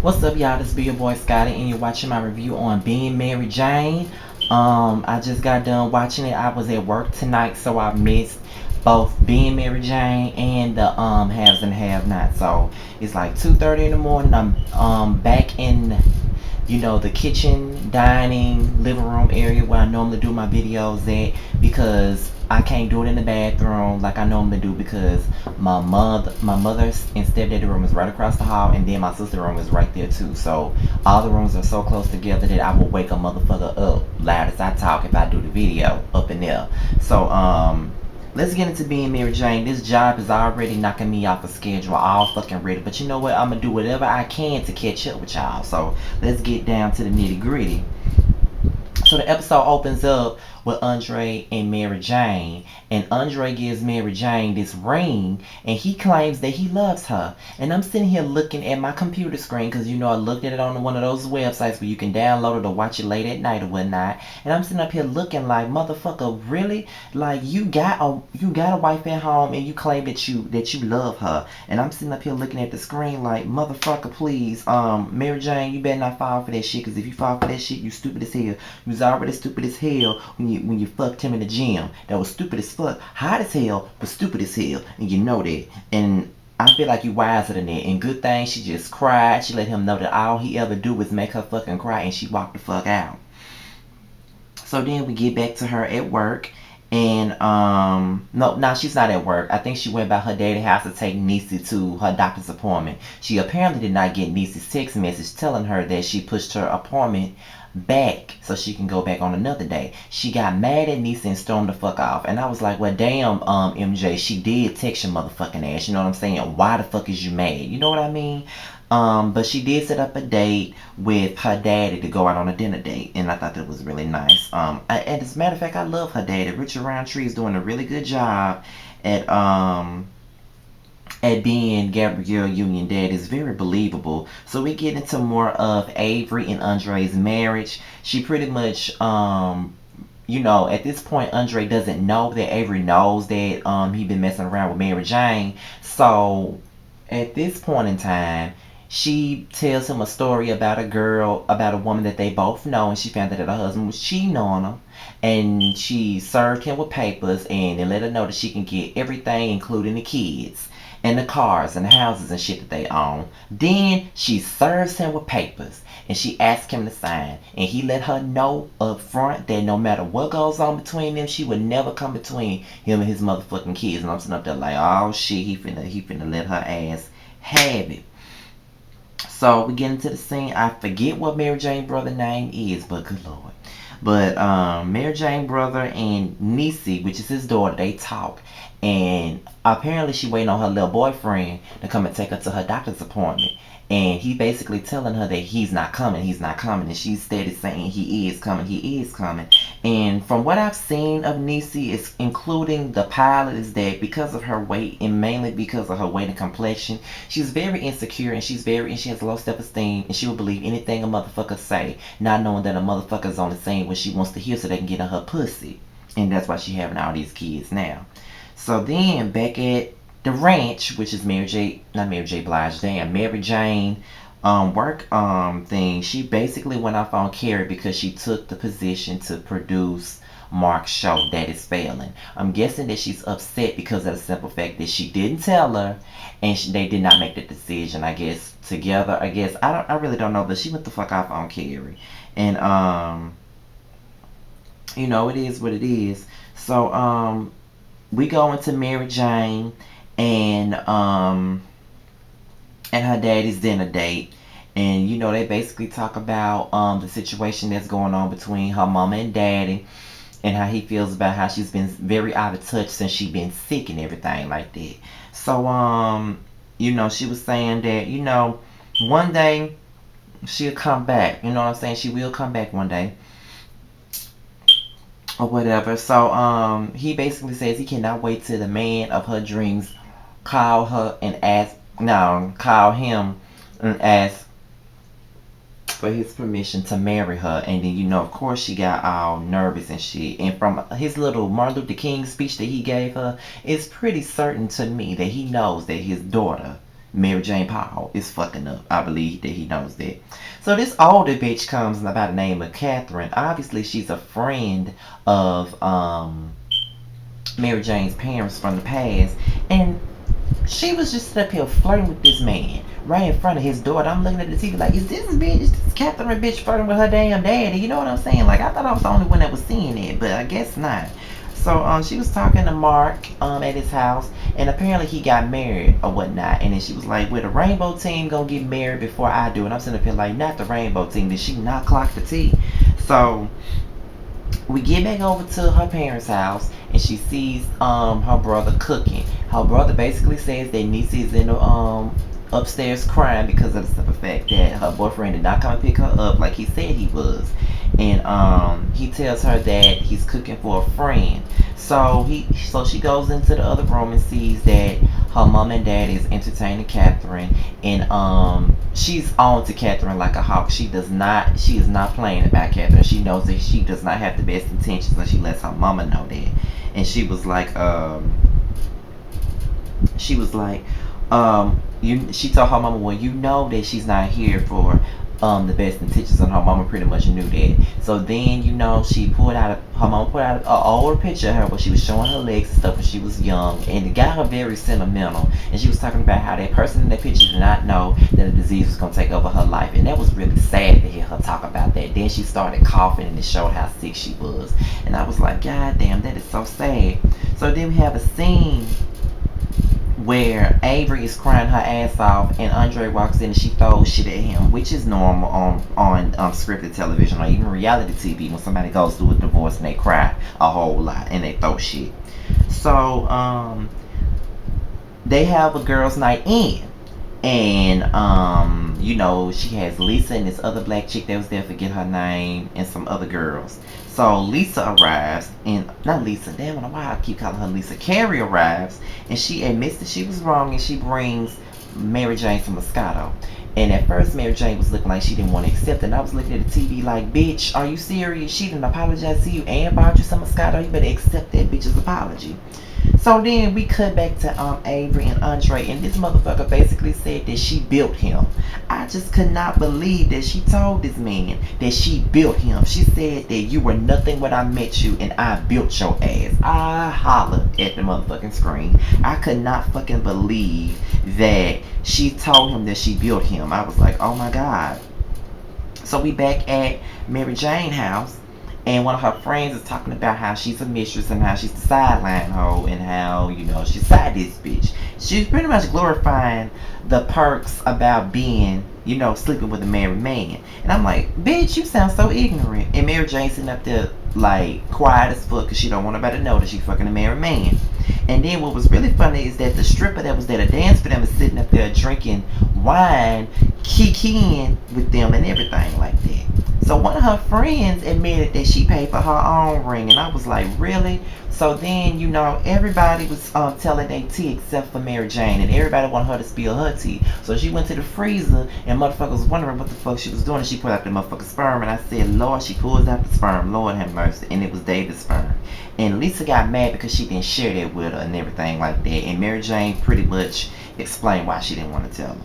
What's up, y'all? This be your boy Scotty, and you're watching my review on Being Mary Jane. I just got done watching it. I was at work tonight, so I missed both Being Mary Jane and the Haves and Have Not. So it's like 2:30 in the morning. I'm back in the kitchen, dining, living room area where I normally do my videos at, because I can't do it in the bathroom like I normally do, because my mother's and stepdaddy room is right across the hall, and then my sister room is right there too. So all the rooms are so close together that I will wake a motherfucker up loud as I talk if I do the video up in there. So let's get into Being Mary Jane. This job is already knocking me off the schedule all fucking ready. But you know what? I'm going to do whatever I can to catch up with y'all. So let's get down to the nitty gritty. So the episode opens up with Andre and Mary Jane, and Andre gives Mary Jane this ring, and he claims that he loves her. And I'm sitting here looking at my computer screen, because I looked at it on one of those websites where you can download it or watch it late at night or whatnot. And I'm sitting up here looking like, motherfucker, really? Like, you got a wife at home, and you claim that you love her. And I'm sitting up here looking at the screen like, motherfucker, please, Mary Jane, you better not fall for that shit, because if you fall for that shit, you stupid as hell. You was already stupid as hell when you fucked him in the gym. That was stupid as fuck. Hot as hell, but stupid as hell. And you know that. And I feel like you wiser than that. And good thing she just cried. She let him know that all he ever do is make her fucking cry, and she walked the fuck out. So then we get back to her at work. And no, she's not at work. I think she went by her daddy's house to take Niecy to her doctor's appointment. She apparently did not get Niecy's text message telling her that she pushed her appointment back so she can go back on another day. She got mad at Niecy and stormed the fuck off. And I was like, well, damn, MJ, she did text your motherfucking ass. You know what I'm saying? Why the fuck is you mad? You know what I mean? But she did set up a date with her daddy to go out on a dinner date, and I thought that was really nice. And as a matter of fact, I love her daddy. Richard Roundtree is doing a really good job at being Gabrielle Union dad. Is very believable. So we get into more of Avery and Andre's marriage. She pretty much at this point, Andre doesn't know that Avery knows that he been messing around with Mary Jane. So at this point in time, she tells him a story about a woman that they both know, and she found out that her husband was cheating on her, and she served him with papers, and they let her know that she can get everything, including the kids and the cars and the houses and shit that they own. Then she serves him with papers, and she asks him to sign, and he let her know up front that no matter what goes on between them, she would never come between him and his motherfucking kids. And I'm sitting up there like, oh shit, he finna let her ass have it. So we get into the scene. I forget what Mary Jane brother name is, but good lord. But Mary Jane brother and Niecy, which is his daughter, they talk. And apparently she waiting on her little boyfriend to come and take her to her doctor's appointment. And he basically telling her that he's not coming. And she's steady saying he is coming. And from what I've seen of Niecy, is including the pilot, is that because of her weight, and mainly because of her weight and complexion, she's very insecure, and she has low self-esteem, and she will believe anything a motherfucker say, not knowing that a motherfucker's on the scene when she wants to hear so they can get on her pussy. And that's why she having all these kids now. So then back at the ranch, which is Mary J work thing, she basically went off on Carrie because she took the position to produce Mark's show that is failing. I'm guessing that she's upset because of the simple fact that she didn't tell her, and they did not make the decision, I guess, together. I really don't know, but she went the fuck off on Carrie. And it is what it is. So we go into Mary Jane and her daddy's dinner date. And they basically talk about the situation that's going on between her mama and daddy, and how he feels about how she's been very out of touch since she's been sick and everything like that. So she was saying that one day she'll come back. You know what I'm saying? She will come back one day or whatever. So he basically says he cannot wait till the man of her dreams call him and ask for his permission to marry her. And then of course she got all nervous and shit. And from his little Martin Luther King speech that he gave her, it's pretty certain to me that he knows that his daughter Mary Jane Paul is fucking up. I believe that he knows that. So this older bitch comes by the name of Catherine. Obviously, she's a friend of Mary Jane's parents from the past, and she was just up here flirting with this man right in front of his daughter. I'm looking at the TV like, is this Catherine bitch flirting with her damn daddy? You know what I'm saying? Like, I thought I was the only one that was seeing it, but I guess not. So she was talking to Mark at his house, and apparently he got married or whatnot. And then she was like, "Well, the Rainbow Team gonna get married before I do." And I'm sitting up here like, "Not the Rainbow Team. Did she not clock the T?" So we get back over to her parents' house, and she sees her brother cooking. Her brother basically says that Niecy is in the upstairs crying because of the simple fact that her boyfriend did not come and pick her up like he said he was. And he tells her that he's cooking for a friend. So she goes into the other room and sees that her mom and dad is entertaining Catherine, and she's on to Catherine like a hawk. She is not playing about Catherine. She knows that she does not have the best intentions, and she lets her mama know that. And she told her mama, well, you know that she's not here for the best intentions, and her mama pretty much knew that. So then, her mama pulled out an older picture of her where she was showing her legs and stuff when she was young, and it got her very sentimental. And she was talking about how that person in that picture did not know that a disease was gonna take over her life, and that was really sad to hear her talk about that. Then she started coughing, and it showed how sick she was, and I was like, God damn, that is so sad. So then we have a scene where Avery is crying her ass off, and Andre walks in and she throws shit at him, which is normal on scripted television or even reality TV when somebody goes through a divorce and they cry a whole lot and they throw shit. So they have a girls' night in, and she has Lisa and this other black chick that was there, forget her name, and some other girls. So Lisa arrives, and not Lisa, damn, I don't know why I keep calling her Lisa. Carrie arrives, and she admits that she was wrong, and she brings Mary Jane some Moscato. And at first, Mary Jane was looking like she didn't want to accept it. And I was looking at the TV like, bitch, are you serious? She didn't apologize to you and bought you some Moscato. You better accept that bitch's apology. So then we cut back to Avery and Andre, and this motherfucker basically said that she built him. I just could not believe that she told this man that she built him. She said that you were nothing when I met you, and I built your ass. I hollered at the motherfucking screen. I could not fucking believe that she told him that she built him. I was like, oh my God. So we back at Mary Jane house, and one of her friends is talking about how she's a mistress and how she's the sideline hoe and how, she's side this bitch. She's pretty much glorifying the perks about being, sleeping with a married man. And I'm like, bitch, you sound so ignorant. And Mary Jane sitting up there like quiet as fuck because she don't want nobody to know that she's fucking a married man. And then what was really funny is that the stripper that was there to dance for them is sitting up there drinking wine, kikiing with them and everything like that. So one of her friends admitted that she paid for her own ring, and I was like, really? So then, everybody was telling their tea except for Mary Jane, and everybody wanted her to spill her tea. So she went to the freezer, and motherfuckers was wondering what the fuck she was doing, and she pulled out the motherfucking sperm, and I said, Lord, she pulls out the sperm, Lord have mercy, and it was David's sperm. And Lisa got mad because she didn't share that with her and everything like that, and Mary Jane pretty much explained why she didn't want to tell her.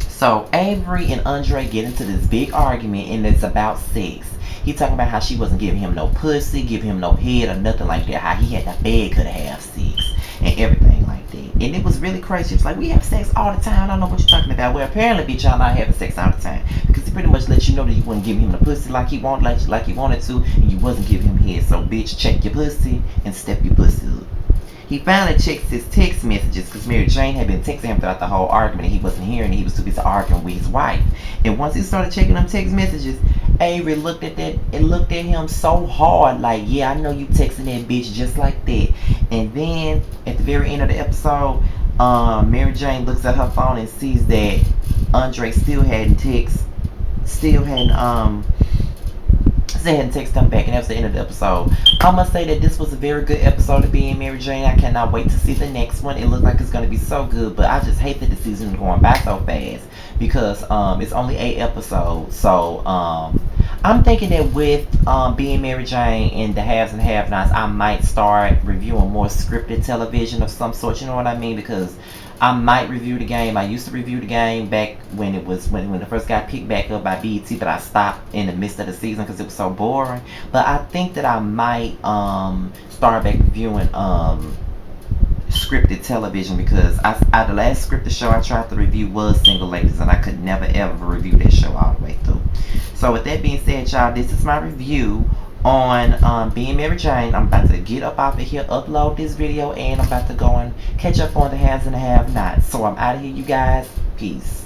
So Avery and Andre get into this big argument, and it's about sex. He talking about how she wasn't giving him no pussy, giving him no head or nothing like that. How he had to beg her to have sex and everything like that. And it was really crazy. She was like, we have sex all the time. I don't know what you're talking about. Well, apparently, bitch, y'all not having sex all the time because he pretty much let you know that you wasn't giving him the pussy like he wanted, like he wanted to, and you wasn't giving him head. So, bitch, check your pussy and step your pussy up. He finally checks his text messages because Mary Jane had been texting him throughout the whole argument, and he wasn't hearing it. He was too busy arguing with his wife. And once he started checking them text messages, Avery looked at that and looked at him so hard, like, yeah, I know you texting that bitch just like that. And then at the very end of the episode, Mary Jane looks at her phone and sees that Andre still hadn't text him back, and that was the end of the episode. I must say that this was a very good episode of Being Mary Jane. I cannot wait to see the next one. It looks like it's going to be so good, but I just hate that the season is going by so fast because it's only 8 episodes. So I'm thinking that with Being Mary Jane and the haves and have-nots, I might start reviewing more scripted television of some sort. You know what I mean? Because I might review the game. I used to review the game back when when it first got picked back up by BET, but I stopped in the midst of the season because it was so boring. But I think that I might start back reviewing scripted television, because the last scripted show I tried to review was Single Ladies, and I could never ever review that show all the way through. So with that being said, y'all, this is my review on Being Mary Jane. I'm about to get up off of here, upload this video, and I'm about to go and catch up on the haves and the have nots. So I'm out of here, you guys. Peace.